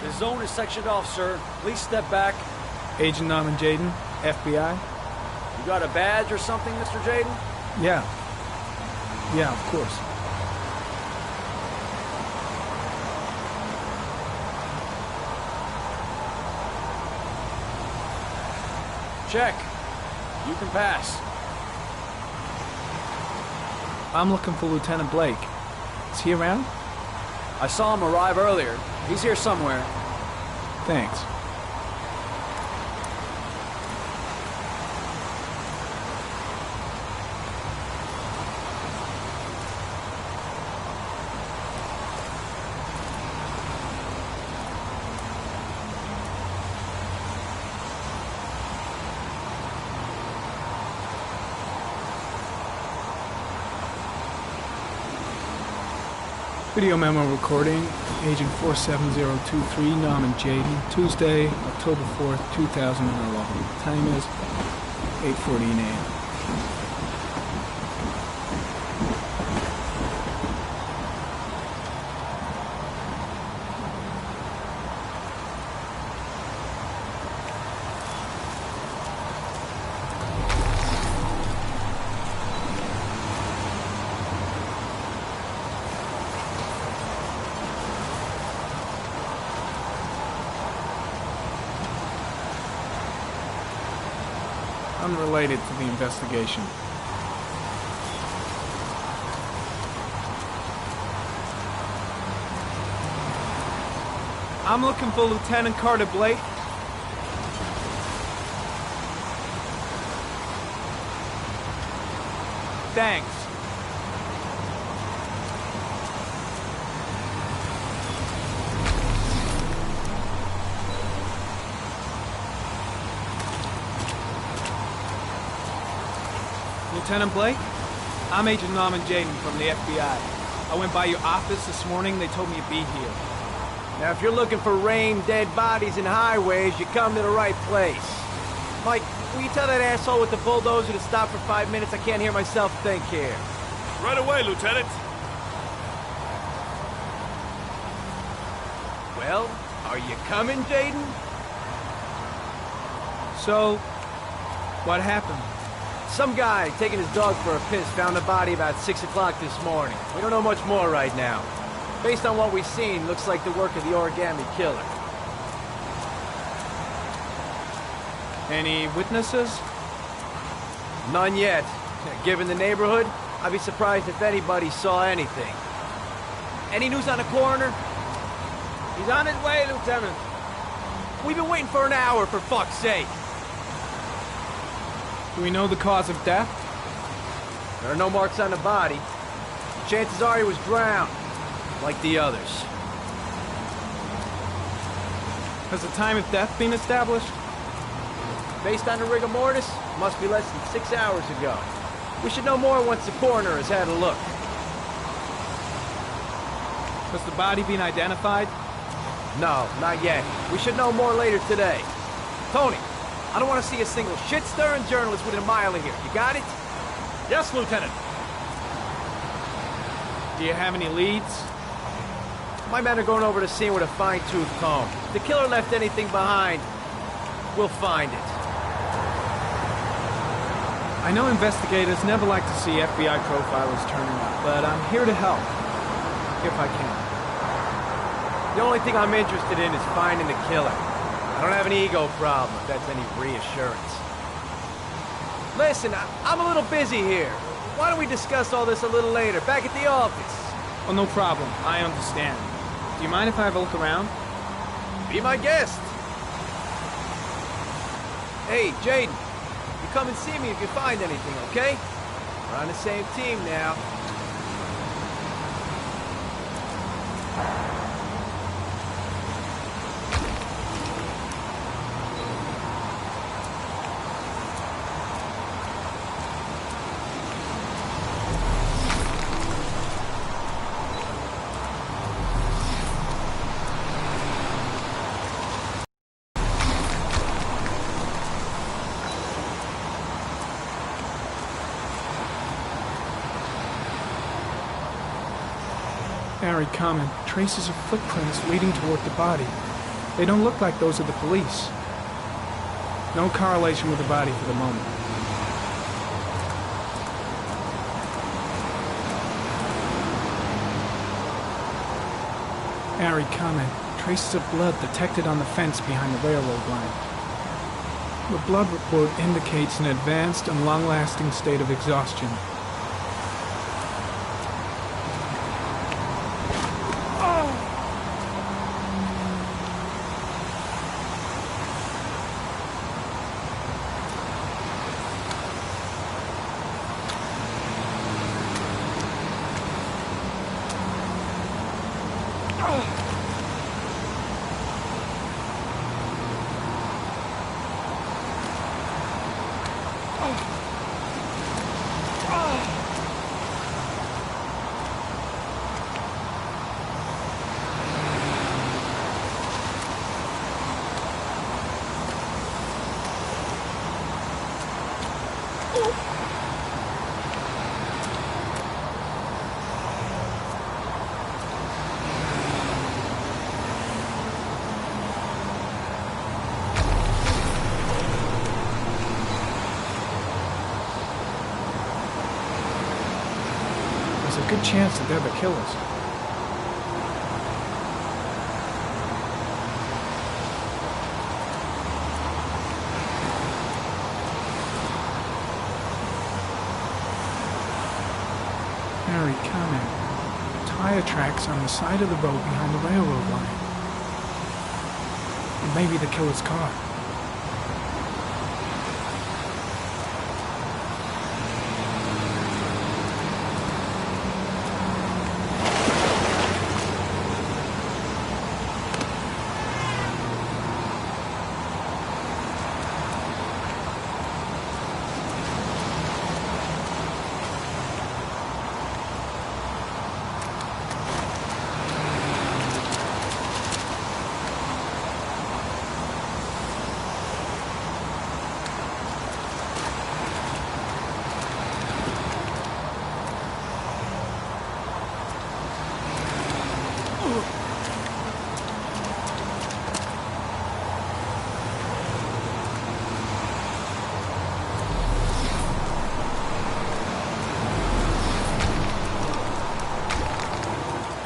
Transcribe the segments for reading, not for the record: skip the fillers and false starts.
The zone is sectioned off, sir. Please step back. Agent Norman Jayden, FBI? You got a badge or something, Mr. Jayden? Yeah. Yeah, of course. Check. You can pass. I'm looking for Lieutenant Blake. Is he around? I saw him arrive earlier. He's here somewhere. Thanks. Video memo recording, Agent 47023, Norman Jayden, Tuesday, October 4th, 2011. Time is 8:14 a.m. Unrelated to the investigation. I'm looking for Lieutenant Carter Blake. Thanks. Lieutenant Blake? I'm Agent Norman Jayden from the FBI. I went by your office this morning. They told me you'd be here. Now, if you're looking for rain, dead bodies, and highways, you come to the right place. Mike, will you tell that asshole with the bulldozer to stop for 5 minutes? I can't hear myself think here. Right away, Lieutenant. Well, are you coming, Jayden? So, what happened? Some guy taking his dog for a piss found a body about 6 o'clock this morning. We don't know much more right now. Based on what we've seen, looks like the work of the origami killer. Any witnesses? None yet. Given the neighborhood, I'd be surprised if anybody saw anything. Any news on the coroner? He's on his way, Lieutenant. We've been waiting for an hour, for fuck's sake. Do we know the cause of death? There are no marks on the body. Chances are he was drowned, like the others. Has the time of death been established? Based on the rigor mortis, must be less than 6 hours ago. We should know more once the coroner has had a look. Has the body been identified? No, not yet. We should know more later today. Tony, I don't want to see a single shit-stirring journalist within a mile of here. You got it? Yes, Lieutenant. Do you have any leads? My men are going over the scene with a fine-tooth comb. If the killer left anything behind, we'll find it. I know investigators never like to see FBI profilers turning up, but I'm here to help, if I can. The only thing I'm interested in is finding the killer. I don't have an ego problem, if that's any reassurance. Listen, I'm a little busy here. Why don't we discuss all this a little later, back at the office? Oh, no problem. I understand. Do you mind if I have a look around? Be my guest. Hey, Jayden, you come and see me if you find anything, okay? We're on the same team now. Very common. Traces of footprints leading toward the body. They don't look like those of the police. No correlation with the body for the moment. Harry, comment. Traces of blood detected on the fence behind the railroad line. The blood report indicates an advanced and long-lasting state of exhaustion. There's a good chance that they're the killers. Harry, comment. Tire tracks on the side of the road behind the railroad line. It may be the killer's car.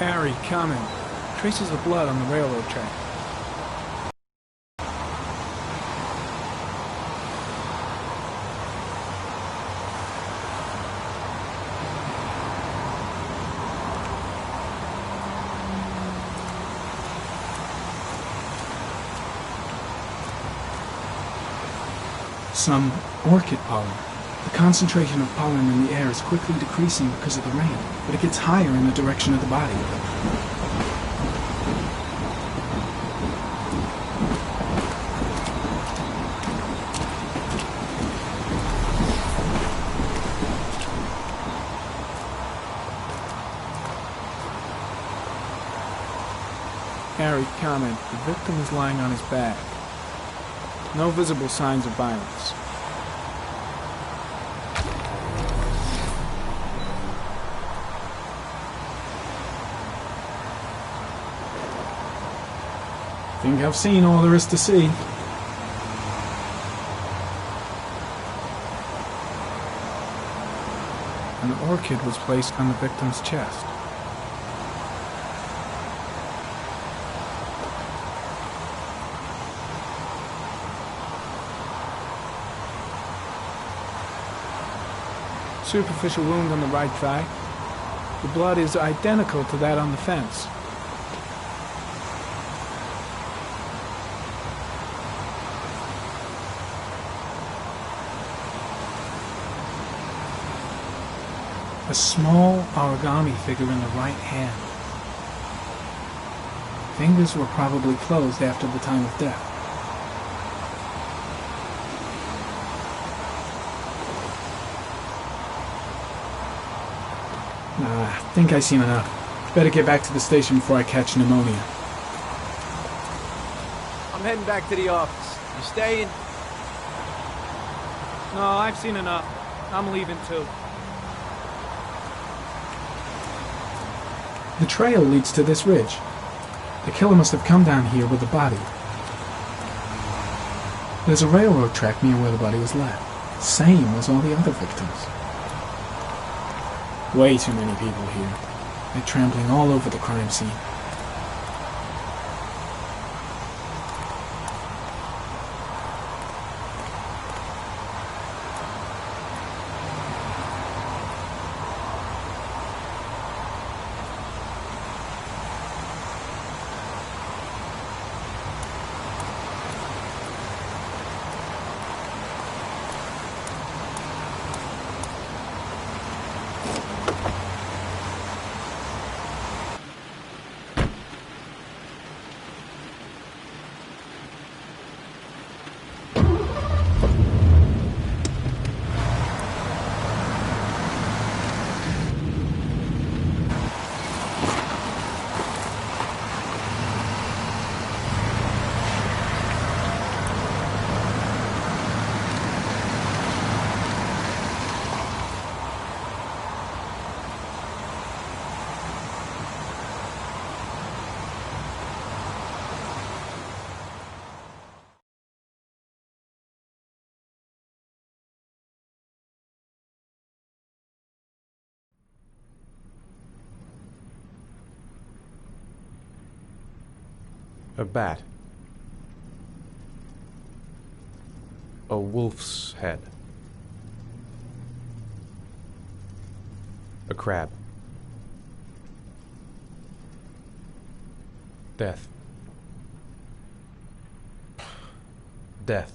Harry, comment. Traces of blood on the railroad track. Some orchid pollen. The concentration of pollen in the air is quickly decreasing because of the rain, but it gets higher in the direction of the body. Harry, comment. The victim is lying on his back. No visible signs of violence. Think I've seen all there is to see. An orchid was placed on the victim's chest. Superficial wound on the right thigh. The blood is identical to that on the fence. A small origami figure in the right hand. Fingers were probably closed after the time of death. I think I've seen enough. Better get back to the station before I catch pneumonia. I'm heading back to the office. You staying? No, I've seen enough. I'm leaving too. The trail leads to this ridge. The killer must have come down here with the body. There's a railroad track near where the body was left. Same as all the other victims. Way too many people here. They're trampling all over the crime scene. A bat. A wolf's head. A crab. Death. Death.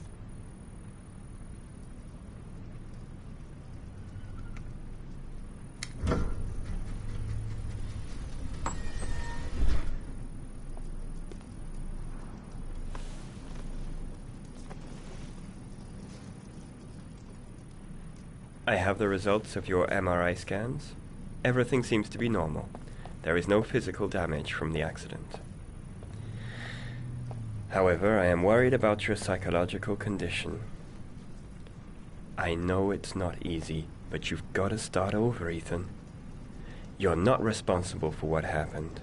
I have the results of your MRI scans. Everything seems to be normal. There is no physical damage from the accident. However, I am worried about your psychological condition. I know it's not easy, but you've got to start over, Ethan. You're not responsible for what happened.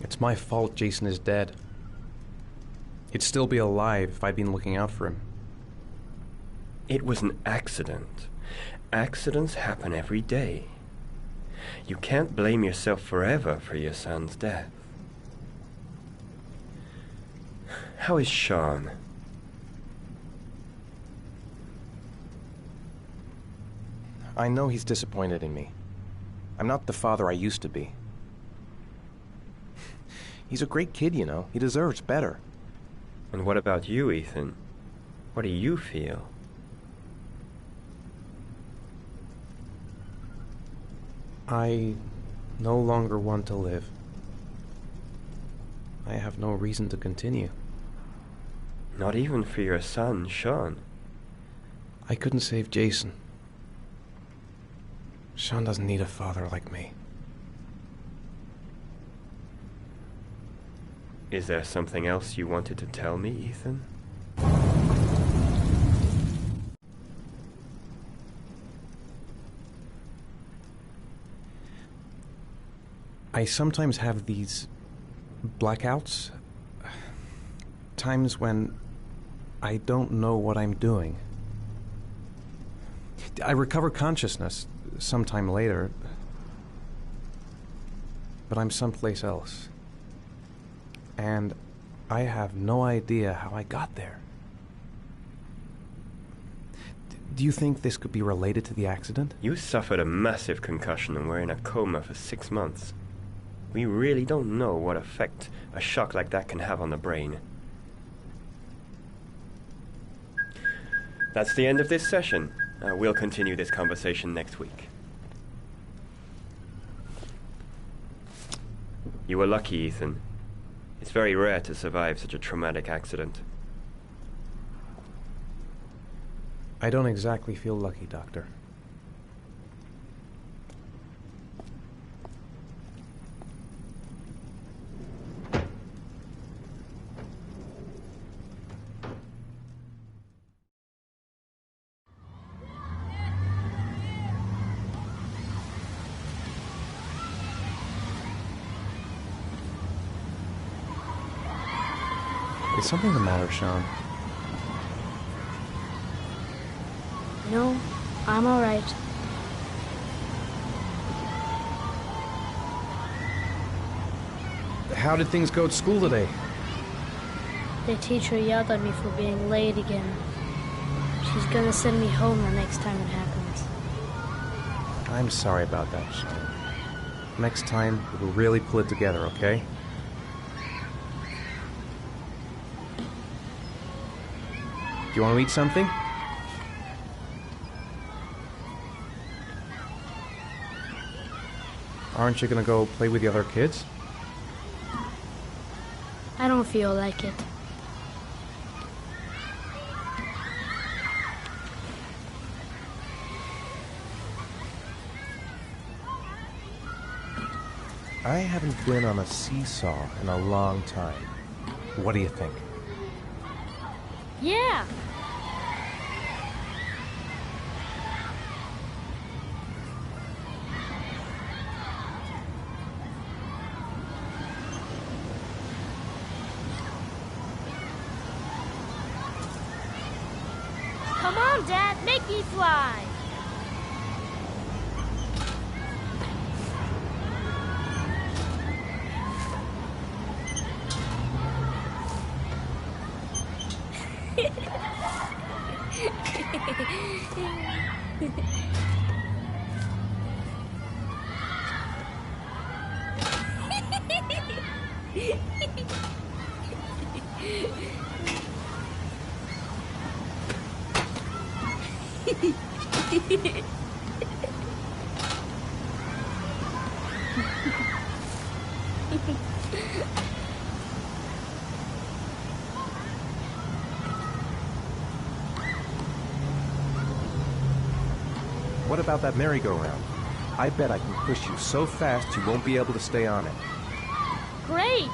It's my fault Jason is dead. He'd still be alive if I'd been looking out for him. It was an accident. Accidents happen every day. You can't blame yourself forever for your son's death. How is Sean? I know he's disappointed in me. I'm not the father I used to be. He's a great kid, you know. He deserves better. And what about you, Ethan? What do you feel? I no longer want to live. I have no reason to continue. Not even for your son, Sean. I couldn't save Jason. Sean doesn't need a father like me. Is there something else you wanted to tell me, Ethan? I sometimes have these blackouts. Times when I don't know what I'm doing. I recover consciousness sometime later, but I'm someplace else. And I have no idea how I got there. Do you think this could be related to the accident? You suffered a massive concussion and were in a coma for 6 months. We really don't know what effect a shock like that can have on the brain. That's the end of this session. We'll continue this conversation next week. You were lucky, Ethan. It's very rare to survive such a traumatic accident. I don't exactly feel lucky, Doctor. Is something the matter, Sean? No, I'm all right. How did things go at school today? The teacher yelled at me for being late again. She's gonna send me home the next time it happens. I'm sorry about that, Sean. Next time, we'll really pull it together, okay? Do you want to eat something? Aren't you gonna go play with the other kids? I don't feel like it. I haven't been on a seesaw in a long time. What do you think? Yeah! Come on, Dad, make me fly! What about that merry-go-round? I bet I can push you so fast you won't be able to stay on it. Great!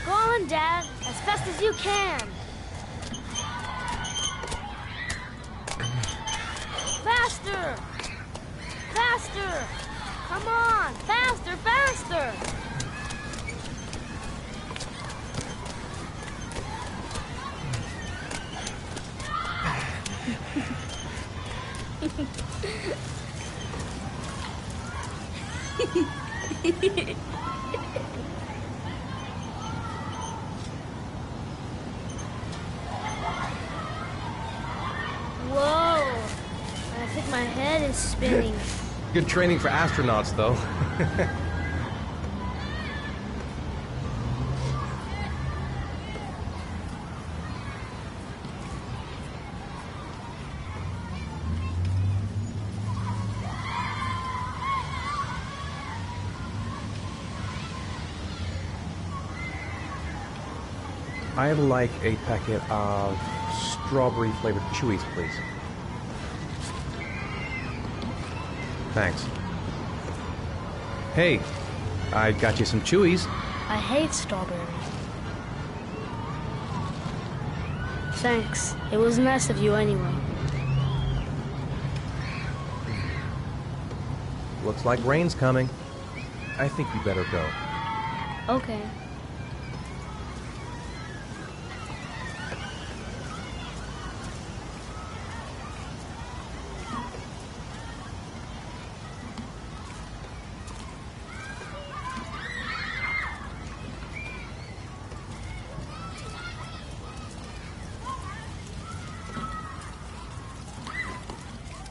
Go on, Dad, as fast as you can. Faster! Faster! Come on! Faster, faster! Whoa! I think my head is spinning. Good training for astronauts, though. I'd like a packet of strawberry-flavored Chewies, please. Thanks. Hey, I got you some Chewies. I hate strawberries. Thanks. It was nice of you anyway. Looks like rain's coming. I think you better go. Okay.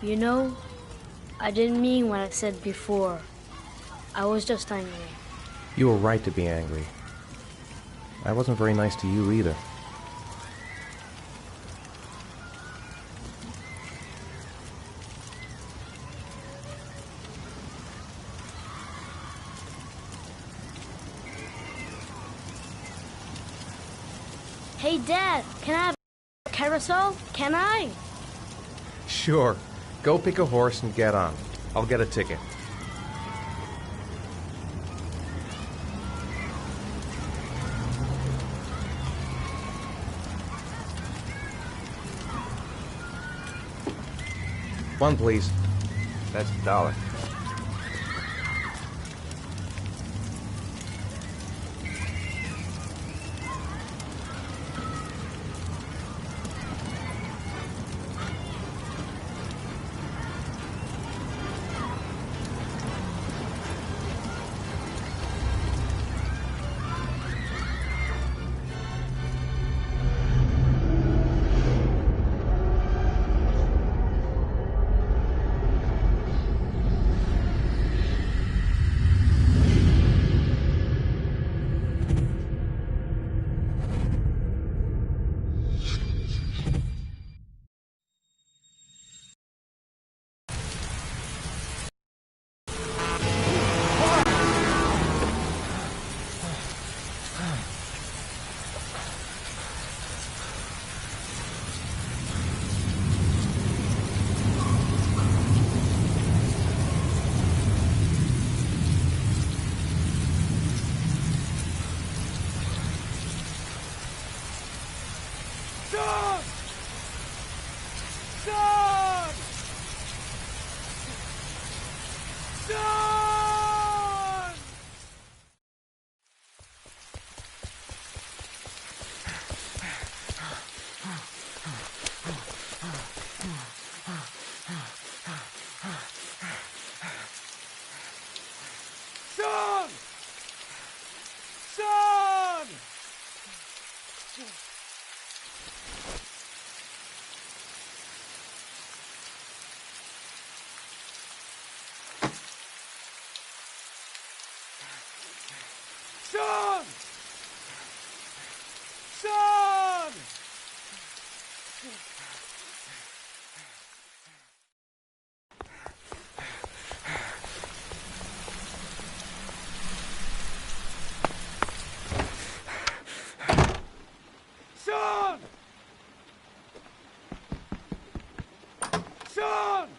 You know, I didn't mean what I said before. I was just angry. You were right to be angry. I wasn't very nice to you either. Hey, Dad, can I have a carousel? Can I? Sure. Go pick a horse and get on. I'll get a ticket. One, please. That's $1. Sean! Sean! Sean! Sean!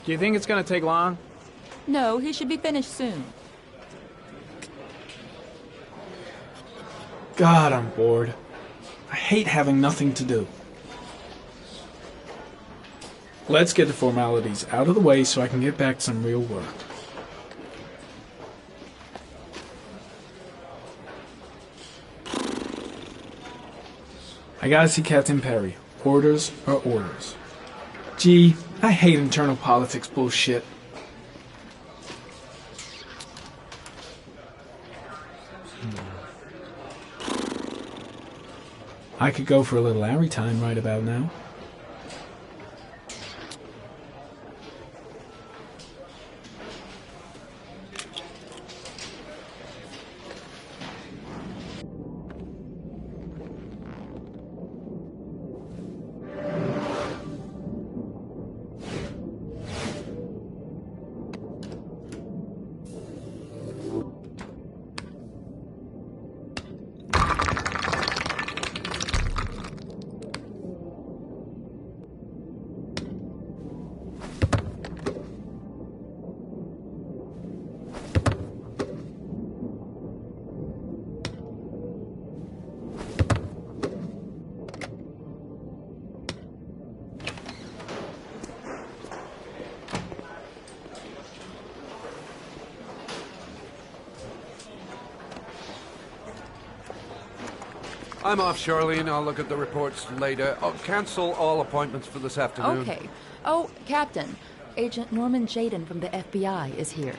Do you think it's gonna take long? No, he should be finished soon. God, I'm bored. I hate having nothing to do. Let's get the formalities out of the way so I can get back to some real work. I gotta see Captain Perry. Orders are orders. Gee, I hate internal politics bullshit. I could go for a little Larry time right about now. I'm off, Charlene. I'll look at the reports later. Oh, cancel all appointments for this afternoon. Okay. Oh, Captain. Agent Norman Jaden from the FBI is here.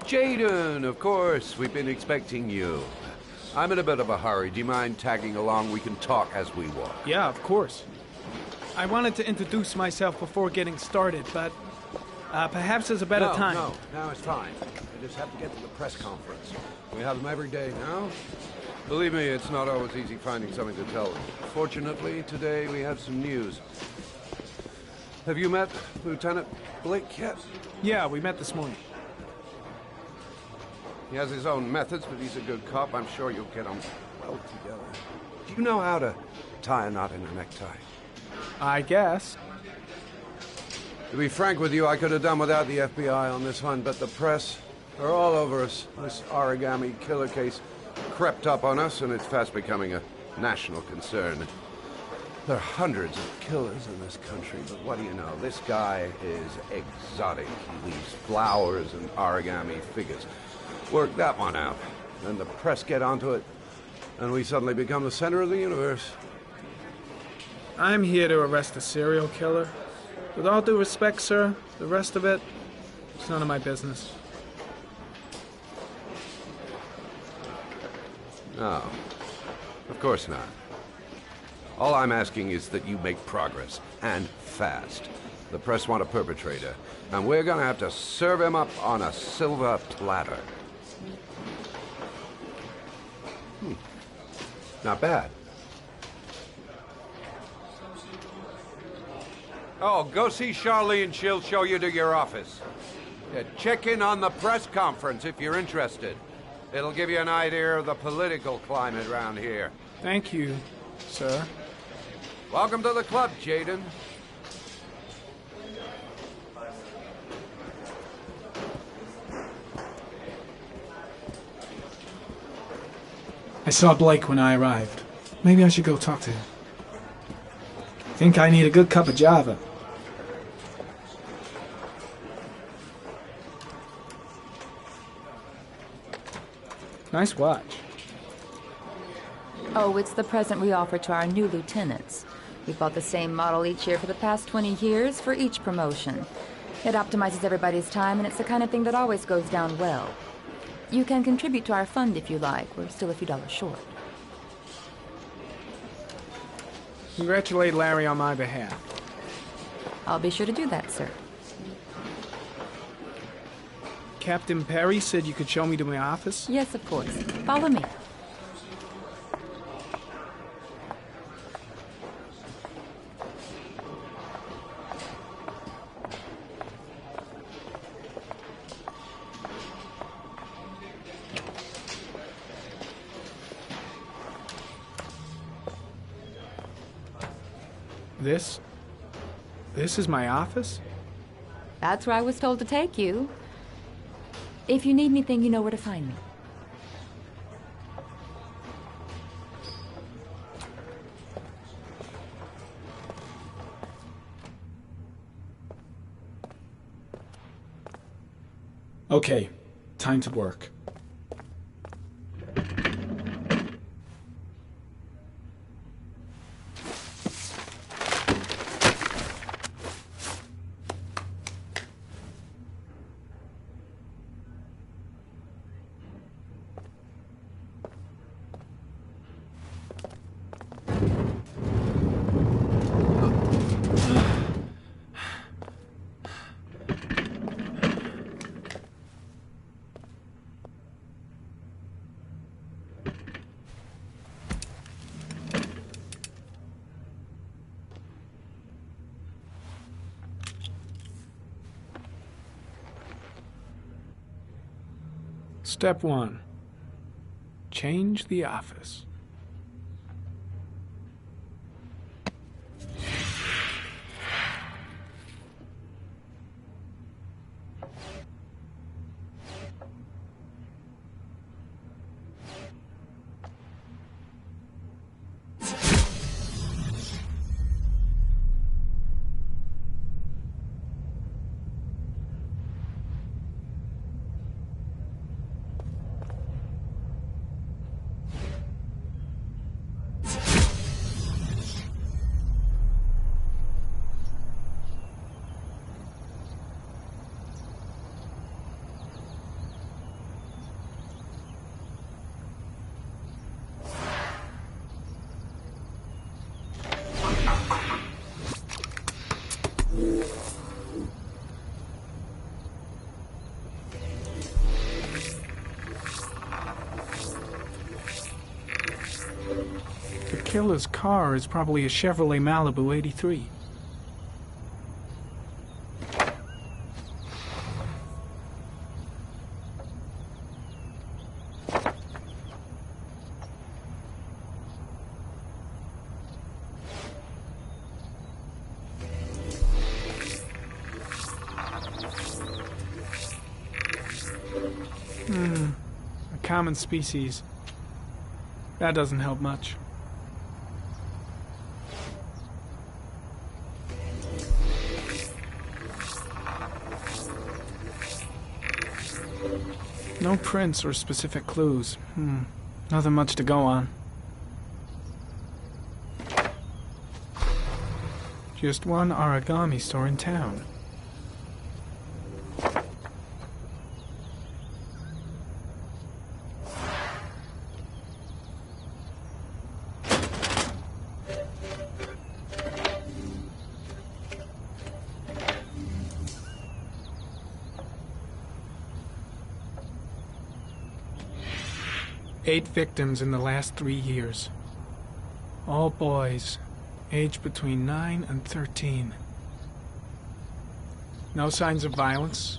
Jaden, of course. We've been expecting you. I'm in a bit of a hurry. Do you mind tagging along? We can talk as we walk. Yeah, of course. I wanted to introduce myself before getting started, but perhaps there's a better time. No, now it's fine. I just have to get to the press conference. We have them every day now. Believe me, it's not always easy finding something to tell them. Fortunately, today we have some news. Have you met Lieutenant Blake yet? Yeah, we met this morning. He has his own methods, but he's a good cop. I'm sure you'll get on well together. Do you know how to tie a knot in a necktie? I guess. To be frank with you, I could have done without the FBI on this one, but the press are all over us. This origami killer case crept up on us, and it's fast becoming a national concern. There are hundreds of killers in this country, but what do you know? This guy is exotic. He leaves flowers and origami figures. Work that one out. Then the press get onto it, and we suddenly become the center of the universe. I'm here to arrest a serial killer. With all due respect, sir, the rest of it, it's none of my business. No, of course not. All I'm asking is that you make progress, and fast. The press want a perpetrator, and we're gonna have to serve him up on a silver platter. Not bad. Oh, go see Charlene. She'll show you to your office. Yeah, check in on the press conference if you're interested. It'll give you an idea of the political climate around here. Thank you, sir. Welcome to the club, Jaden. I saw Blake when I arrived. Maybe I should go talk to him. Think I need a good cup of Java. Nice watch. Oh, it's the present we offer to our new lieutenants. We've bought the same model each year for the past 20 years for each promotion. It optimizes everybody's time, and it's the kind of thing that always goes down well. You can contribute to our fund if you like. We're still a few dollars short. Congratulate Larry on my behalf. I'll be sure to do that, sir. Captain Perry said you could show me to my office? Yes, of course. Follow me. This is my office? That's where I was told to take you. If you need anything, you know where to find me. Okay, time to work. Step 1. Change the office. killer's car is probably a Chevrolet Malibu 83. A common species. That doesn't help much. No prints or specific clues. Nothing much to go on. Just one origami store in town. Eight victims in the last 3 years. All boys, aged between 9 and 13. No signs of violence.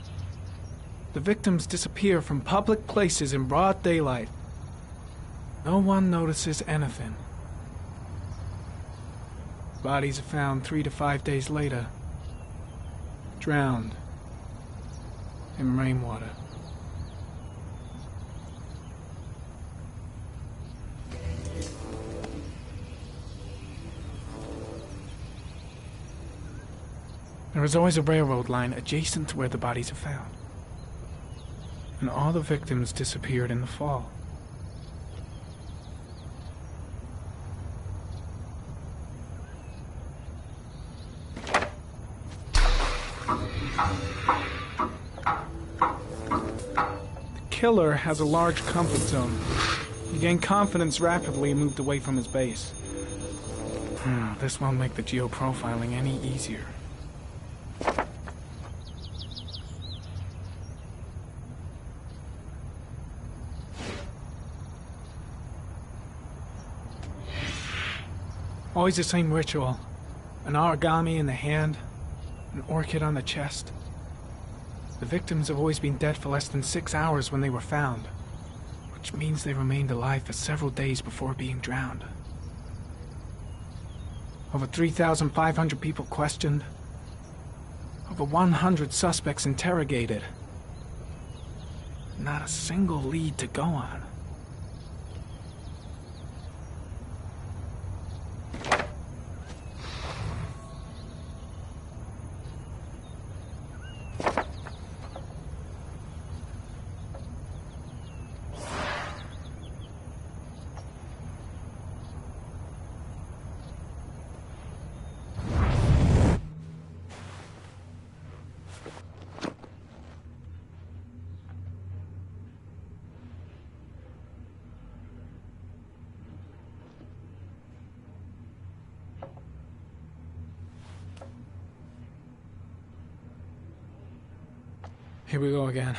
The victims disappear from public places in broad daylight. No one notices anything. Bodies are found 3 to 5 days later, drowned in rainwater. There is always a railroad line adjacent to where the bodies are found. And all the victims disappeared in the fall. The killer has a large comfort zone. He gained confidence rapidly and moved away from his base. This won't make the geoprofiling any easier. Always the same ritual. An origami in the hand, an orchid on the chest. The victims have always been dead for less than 6 hours when they were found, which means they remained alive for several days before being drowned. Over 3,500 people questioned. Over 100 suspects interrogated. Not a single lead to go on. Here we go again.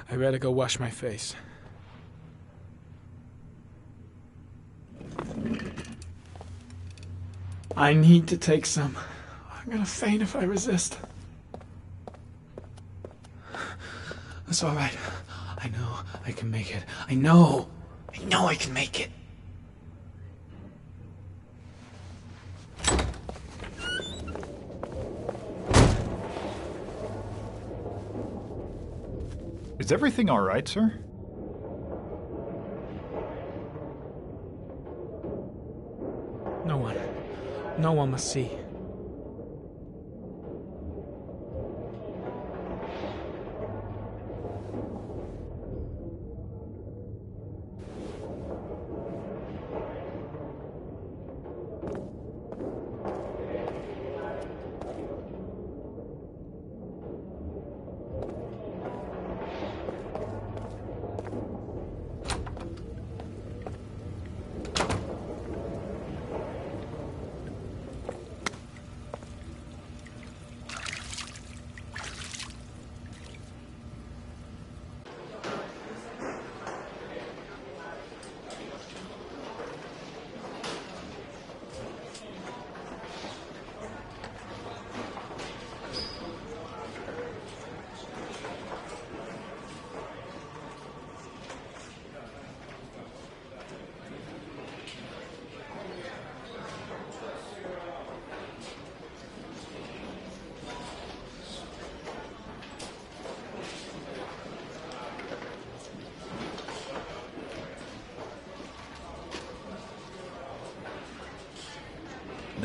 I better go wash my face. I need to take some. I'm gonna faint if I resist. That's all right. I know I can make it. I know I can make it. Is everything all right, sir? No one must see.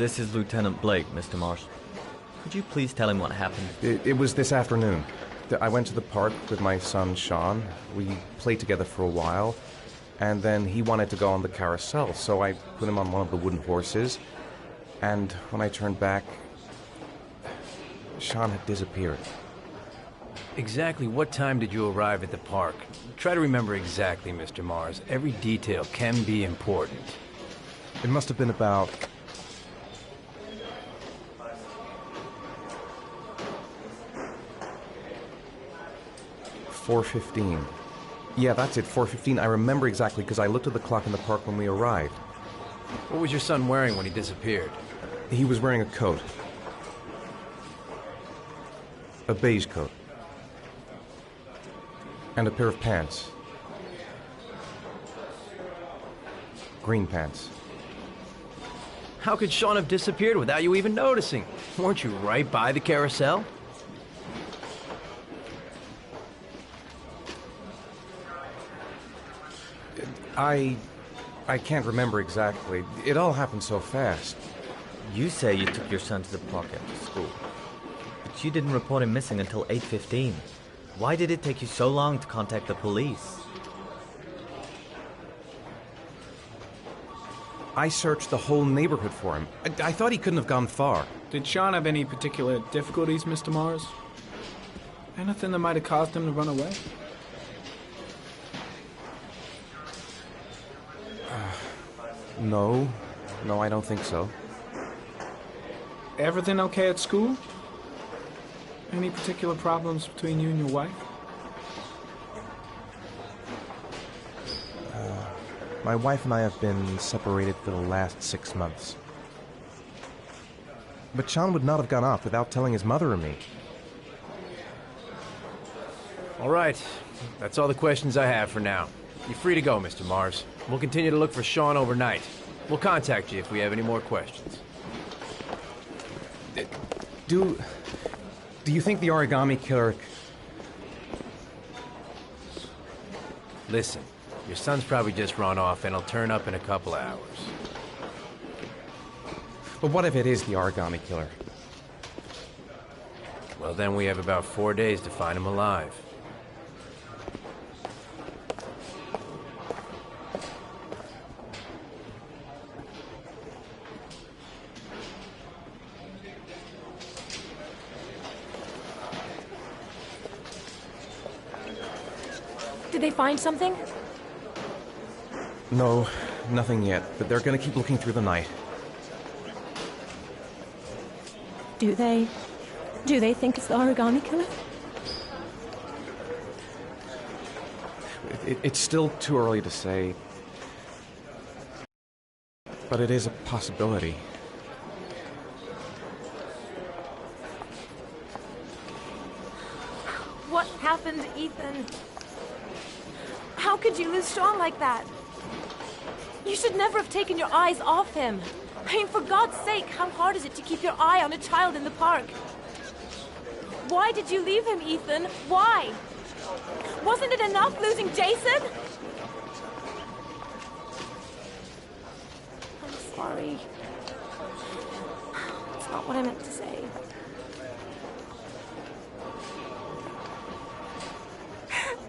This is Lieutenant Blake, Mr. Marsh. Could you please tell him what happened? It was this afternoon. I went to the park with my son, Sean. We played together for a while, and then he wanted to go on the carousel, so I put him on one of the wooden horses, and when I turned back, Sean had disappeared. Exactly what time did you arrive at the park? Try to remember exactly, Mr. Mars. Every detail can be important. It must have been about 4:15. Yeah, that's it, 4:15. I remember exactly because I looked at the clock in the park when we arrived. What was your son wearing when he disappeared? He was wearing a coat. A beige coat. And a pair of pants. Green pants. How could Sean have disappeared without you even noticing? Weren't you right by the carousel? I can't remember exactly. It all happened so fast. You say you took your son to the park after school, but you didn't report him missing until 8:15. Why did it take you so long to contact the police? I searched the whole neighborhood for him. I thought he couldn't have gone far. Did Sean have any particular difficulties, Mr. Mars? Anything that might have caused him to run away? No. No, I don't think so. Everything okay at school? Any particular problems between you and your wife? My wife and I have been separated for the last 6 months. But Sean would not have gone off without telling his mother or me. All right. That's all the questions I have for now. You're free to go, Mr. Mars. We'll continue to look for Sean overnight. We'll contact you if we have any more questions. Do you think the origami killer... Listen, your son's probably just run off and he'll turn up in a couple of hours. But what if it is the origami killer? Well, then we have about 4 days to find him alive. Did they find something? No, nothing yet, but they're gonna keep looking through the night. Do they think it's the origami killer? It's still too early to say, but it is a possibility. What happened, Ethan? How could you lose Sean like that? You should never have taken your eyes off him. I mean, for God's sake, how hard is it to keep your eye on a child in the park? Why did you leave him, Ethan? Why? Wasn't it enough losing Jason? I'm sorry. It's not what I meant to say.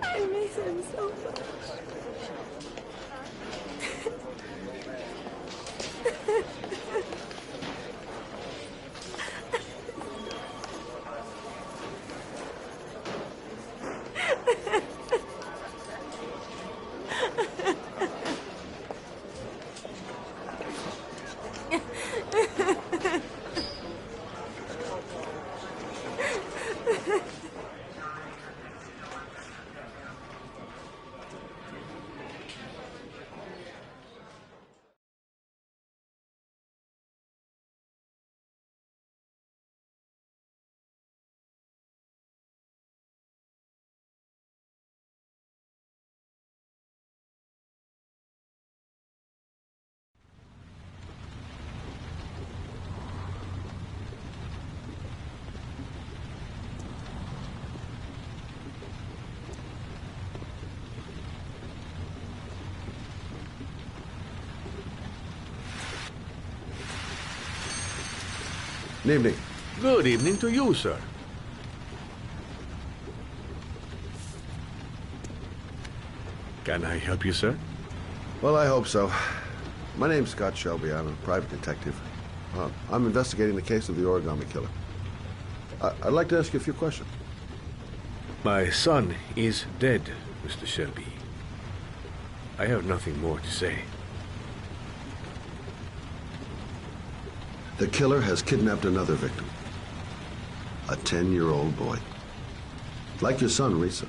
I miss him so much. Good evening. Good evening to you, sir. Can I help you, sir? Well, I hope so. My name's Scott Shelby. I'm a private detective. I'm investigating the case of the origami killer. I'd like to ask you a few questions. My son is dead, Mr. Shelby. I have nothing more to say. The killer has kidnapped another victim. A 10-year-old boy. Like your son, Risa.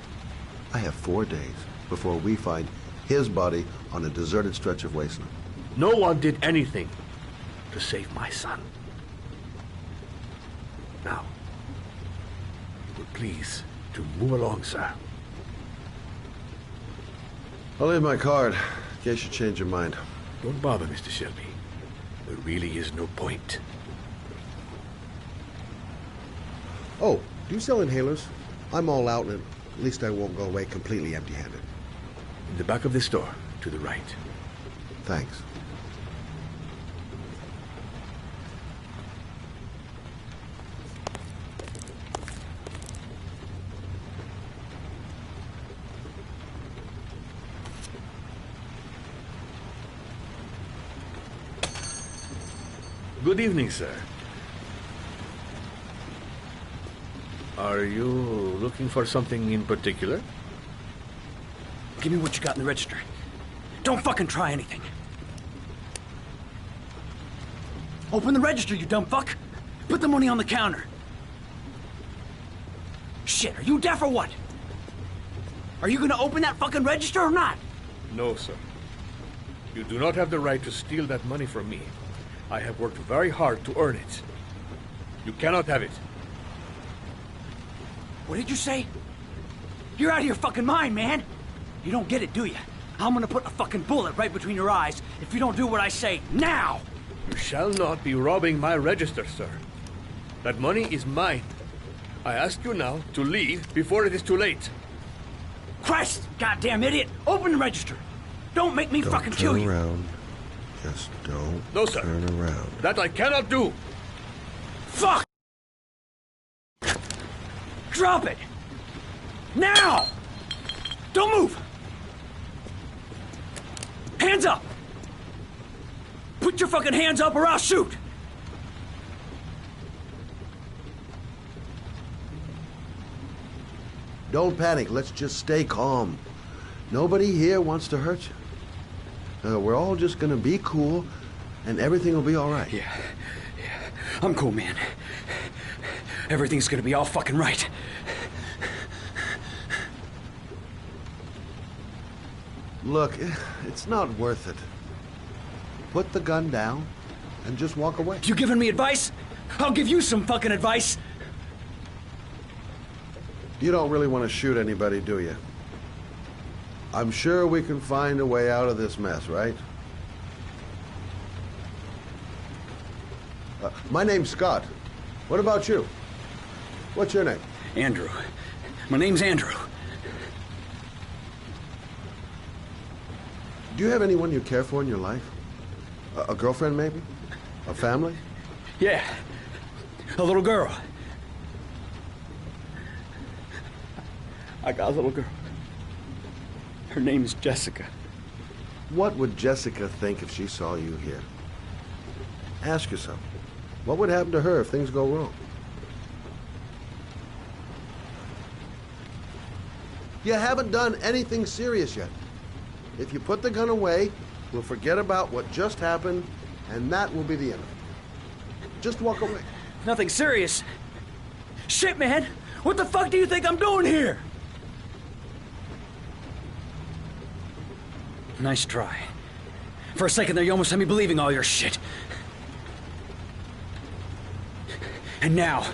I have 4 days before we find his body on a deserted stretch of wasteland. No one did anything to save my son. Now, please, to move along, sir. I'll leave my card in case you change your mind. Don't bother, Mr. Shelby. There really is no point. Oh, do you sell inhalers? I'm all out, and at least I won't go away completely empty-handed. In the back of the store, to the right. Thanks. Good evening, sir. Are you looking for something in particular? Give me what you got in the register. Don't fucking try anything. Open the register, you dumb fuck. Put the money on the counter. Shit, are you deaf or what? Are you gonna open that fucking register or not? No, sir. You do not have the right to steal that money from me. I have worked very hard to earn it. You cannot have it. What did you say? You're out of your fucking mind, man. You don't get it, do you? I'm gonna put a fucking bullet right between your eyes if you don't do what I say now! You shall not be robbing my register, sir. That money is mine. I ask you now to leave before it is too late. Christ, goddamn idiot! Open the register! Don't make me fucking kill you! Don't turn around. Just don't No, sir. turn around. That I cannot do. Fuck! Drop it! Now! Don't move! Hands up! Put your fucking hands up or I'll shoot! Don't panic. Let's just stay calm. Nobody here wants to hurt you. We're all just gonna be cool, and everything will be all right. Yeah. I'm cool, man. Everything's gonna be all fucking right. Look, it's not worth it. Put the gun down and just walk away. You giving me advice? I'll give you some fucking advice. You don't really want to shoot anybody, do you? I'm sure we can find a way out of this mess, right? My name's Scott. What about you? What's your name? Andrew. My name's Andrew. Do you have anyone you care for in your life? A girlfriend, maybe? A family? Yeah. A little girl. I got a little girl. Her name is Jessica. What would Jessica think if she saw you here? Ask yourself, what would happen to her if things go wrong? You haven't done anything serious yet. If you put the gun away, we'll forget about what just happened, and that will be the end of it. Just walk away. Nothing serious. Shit, man! What the fuck do you think I'm doing here? Nice try. For a second there, you almost had me believing all your shit. And now...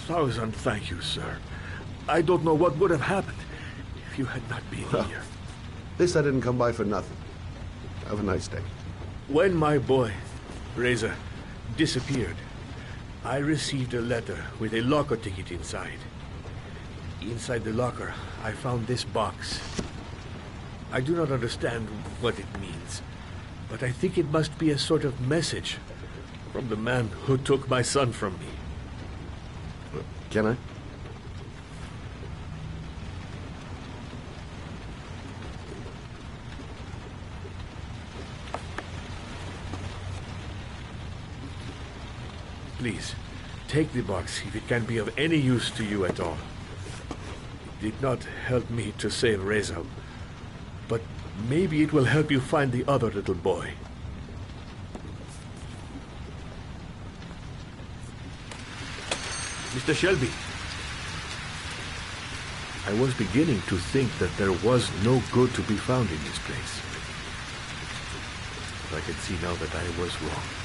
Thousand thank you, sir. I don't know what would have happened if you had not been here. At least I didn't come by for nothing. Have a nice day. When my boy, Reza, disappeared, I received a letter with a locker ticket inside. Inside the locker, I found this box. I do not understand what it means, but I think it must be a sort of message from the man who took my son from me. Can I? Please, take the box if it can be of any use to you at all. It did not help me to save Reza, but maybe it will help you find the other little boy. Mr. Shelby, I was beginning to think that there was no good to be found in this place. But I can see now that I was wrong.